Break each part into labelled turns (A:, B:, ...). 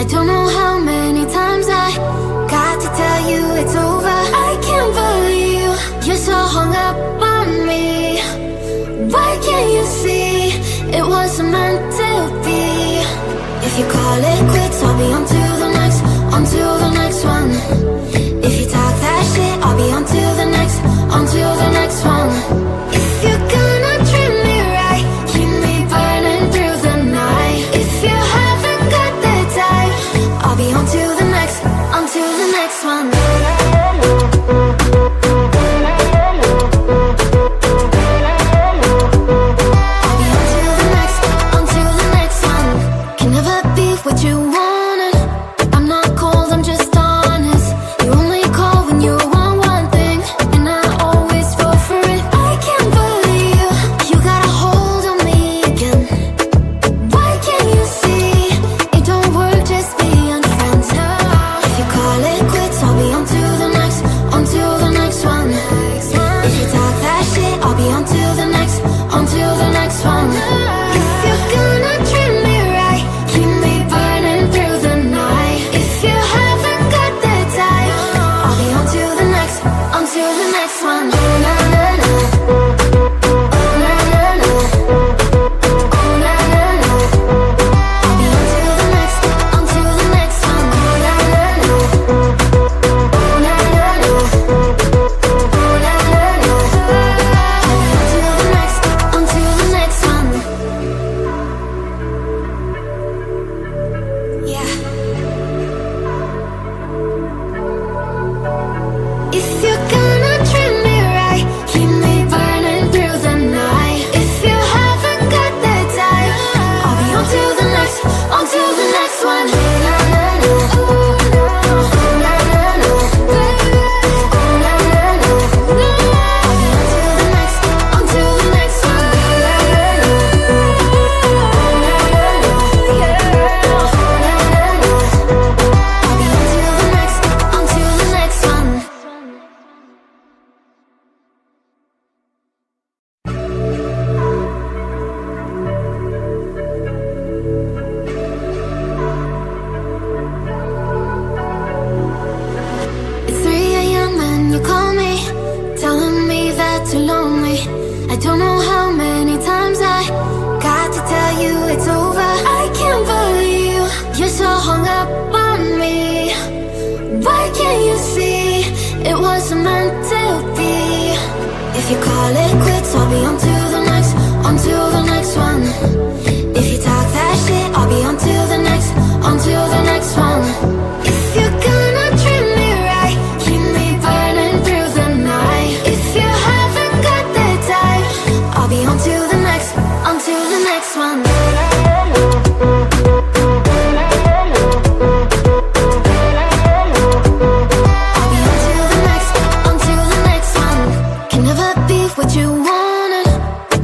A: I don't know how many times I got to tell you it's over. I can't believe you're so hung up on me. Why can't you see it wasn't meant to be? If you call it quits, I'll be on to the next, on to the next one. If you talk that shit, I'll be on to the next, on to the next one. If you're gonna treat me right, keep me burning through the night. If you haven't got the time, I'll be on to the next, on to the next one. What you wanted, I'm not cold, I'm just honest. You only call when you want one thing, and I always fall for it. I can't believe you got a hold on me again. Why can't you see it don't work, just being friends? If you call it quits, I'll be on to the next, on to the next one. If you talk that shit, I'll be on to the next, on to the next one. If you're gonna treat me right, keep me through the night. If you haven't got the time, I'll be on to the next, on to the next one. Oh, na, na, na. Oh, na, na, na. Oh, na, na, na. I'll be on to the next, on to the next one. Oh, na, na, na. Oh, na, na, na. Oh, na, na, na. I'll be on to the next, on to the next one. Yeah. If you're gonna treat me right, keep me burning through the night. If you haven't got the time, I'll be on to the next, on to the next one. Oh, na, na, na. Oh, na, na, na. Oh, na, na, na. I'll be on to the next, on to the next one. Oh, na, na, na. Oh, na, na, na. Oh, na, na, na. I'll be on to the next, on to the next one. It's 3 a.m. and you call me, telling me that you're lonely. I don't know how many times I got to tell you it's over. I can't believe you're so hung up on me. Why can't you see it wasn't meant to be? If you call it quits, I'll be on to the next, on to the next one. If you talk that shit, I'll be on to the next, on to the next one. If you're gonna treat me right, keep me burning through the night. If you haven't got the time, I'll be on to the next, on to the next one. I'll be on to the next, on to the next one. Can never be what you wanted,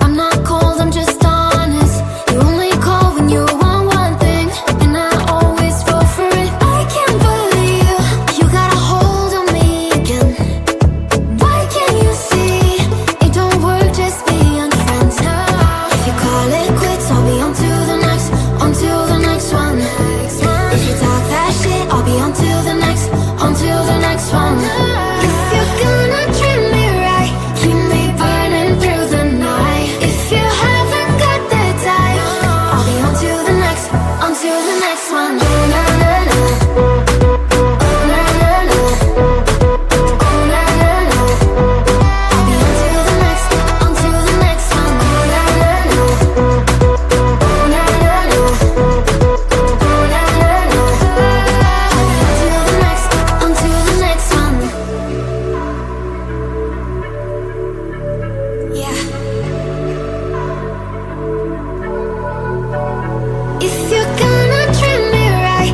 A: I'm not cold, I'm just honest. You only call when you want one thing, and I always fall for it. I can't believe you got a hold on me again. Why can't you see it don't work, just being friends? If you call it quits, I'll be on to the next, on to the next one. If you talk that shit, I'll be on to the next, on to the next one. If you're gonna treat me right, keep me burning through the night. If you haven't got the time, I'll be on to the next, on to the next one. Oh, na, na, na. Oh, na, na, na. Oh, na, na, na. I'll be on to the next, on to the next one. Oh, na, na, na. Oh, na, na, na. Oh, na, na, na. I'll be on to the next, on to the next one. Yeah. If you're gonna treat me right,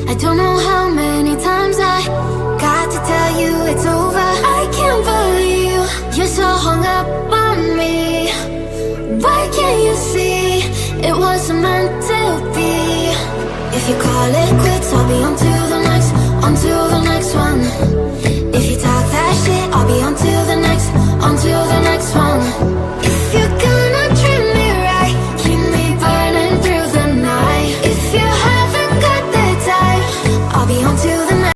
A: I don't know how many times I got to tell you it's over. I can't believe you're so hung up on me. Why can't you see it wasn't meant to be? If you call it quits, I'll be on to the next one.